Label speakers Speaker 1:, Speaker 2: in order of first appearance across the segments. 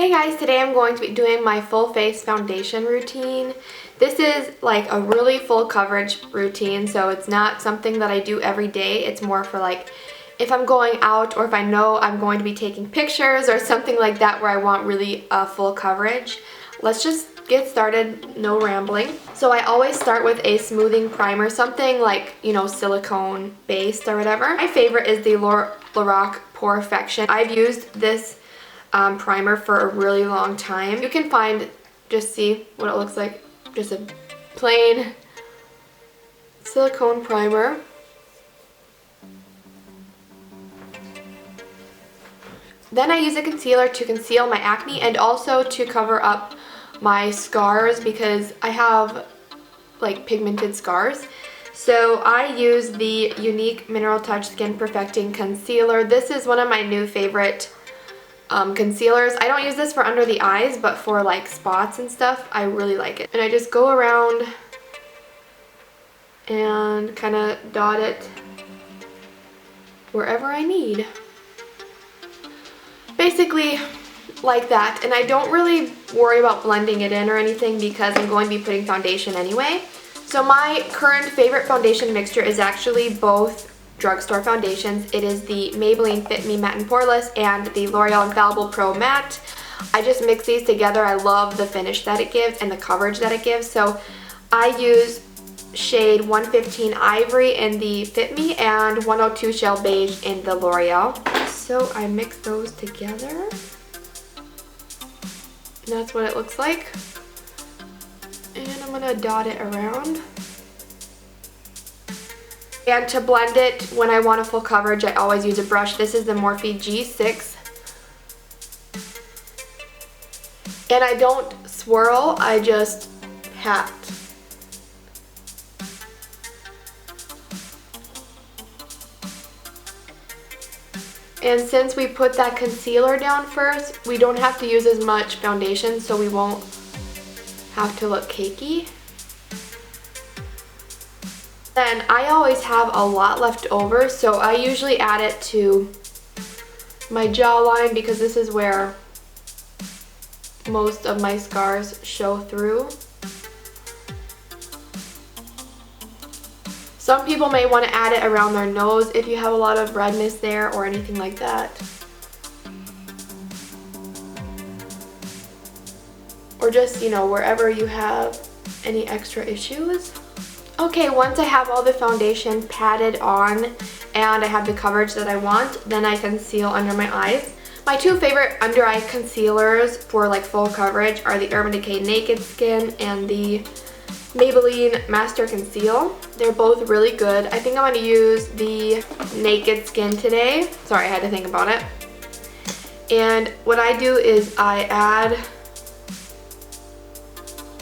Speaker 1: Hey guys, today I'm going to be doing my full face foundation routine. This is like a really full coverage routine, so it's not something that I do every day. It's more for like if I'm going out or if I know I'm going to be taking pictures or something like that where I want really full coverage. Let's just get started, no rambling. So I always start with a smoothing primer, something like, you know, silicone based or whatever. My favorite is the Lorac Porefection. I've used this primer for a really long time. You can find, just see what it looks like, just a plain silicone primer. Then I use a concealer to conceal my acne and also to cover up my scars because I have like pigmented scars. So I use the Younique Mineral Touch Skin Perfecting Concealer. This is one of my new favorite concealers. I don't use this for under the eyes, but for like spots and stuff, I really like it. And I just go around and kind of dot it wherever I need. Basically like that. And I don't really worry about blending it in or anything because I'm going to be putting foundation anyway. So my current favorite foundation mixture is actually both drugstore foundations. It is the Maybelline Fit Me Matte and Poreless and the L'Oreal Infallible Pro Matte. I just mix these together. I love the finish that it gives and the coverage that it gives. So I use shade 115 Ivory in the Fit Me and 102 Shell Beige in the L'Oreal. So I mix those together. And that's what it looks like. And I'm gonna dot it around. And to blend it, when I want a full coverage, I always use a brush. This is the Morphe G6. And I don't swirl, I just pat. And since we put that concealer down first, we don't have to use as much foundation, so we won't have to look cakey. Then I always have a lot left over, so I usually add it to my jawline because this is where most of my scars show through. Some people may want to add it around their nose if you have a lot of redness there or anything like that. Or just, you know, wherever you have any extra issues. Okay, once I have all the foundation patted on and I have the coverage that I want, then I conceal under my eyes. My two favorite under eye concealers for like full coverage are the Urban Decay Naked Skin and the Maybelline Master Conceal. They're both really good. I think I'm going to use the Naked Skin today. Sorry, I had to think about it. And what I do is I add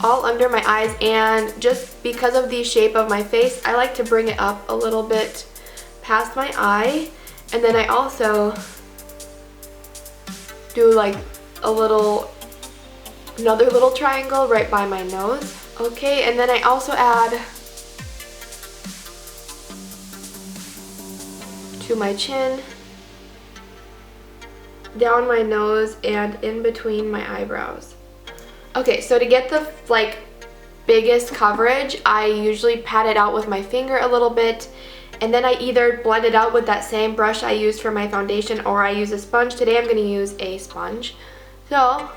Speaker 1: all under my eyes, and just because of the shape of my face, I like to bring it up a little bit past my eye. And then I also do like another little triangle right by my nose. Okay, and then I also add to my chin, down my nose, and in between my eyebrows. Okay, so to get the like biggest coverage, I usually pat it out with my finger a little bit, and then I either blend it out with that same brush I used for my foundation or I use a sponge. Today I'm going to use a sponge. So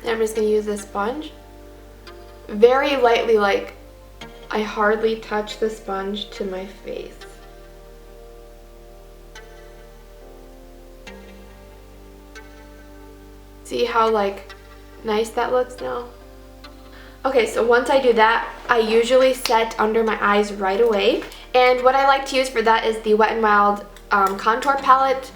Speaker 1: I'm just going to use this sponge very lightly, like I hardly touch the sponge to my face. See how like nice that looks now? Okay, so once I do that, I usually set under my eyes right away. And what I like to use for that is the Wet n Wild contour palette.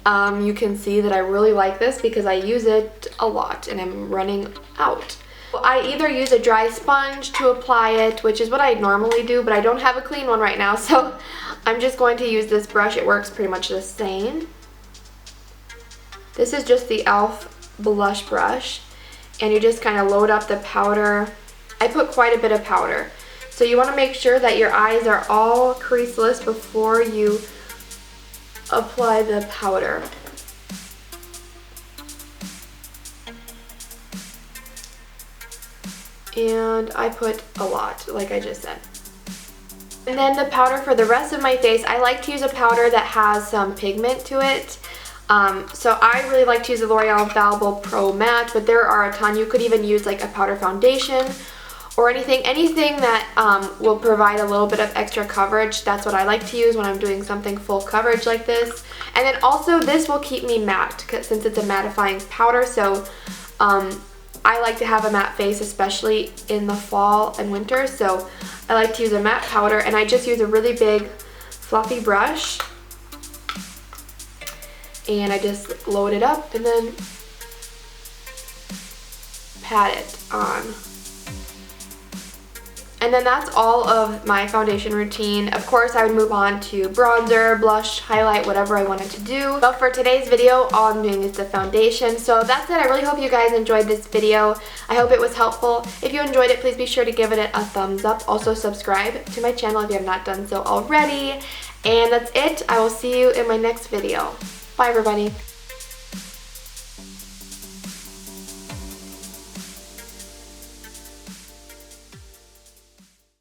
Speaker 1: You can see that I really like this because I use it a lot and I'm running out. I either use a dry sponge to apply it, which is what I normally do, but I don't have a clean one right now, so I'm just going to use this brush. It works pretty much the same. This is just the e.l.f. blush brush, and you just kind of load up the powder. I put quite a bit of powder. So you want to make sure that your eyes are all creaseless before you apply the powder. And I put a lot, like I just said. And then the powder for the rest of my face, I like to use a powder that has some pigment to it. So I really like to use the L'Oreal Infallible Pro Matte, but there are a ton. You could even use like a powder foundation or anything that will provide a little bit of extra coverage. That's what I like to use when I'm doing something full coverage like this. And then also this will keep me matte since it's a mattifying powder. So I like to have a matte face, especially in the fall and winter. So I like to use a matte powder, and I just use a really big fluffy brush. And I just load it up and then pat it on. And then that's all of my foundation routine. Of course, I would move on to bronzer, blush, highlight, whatever I wanted to do. But for today's video, all I'm doing is the foundation. So that's it. I really hope you guys enjoyed this video. I hope it was helpful. If you enjoyed it, please be sure to give it a thumbs up. Also, subscribe to my channel if you have not done so already. And that's it. I will see you in my next video. Bye, everybody.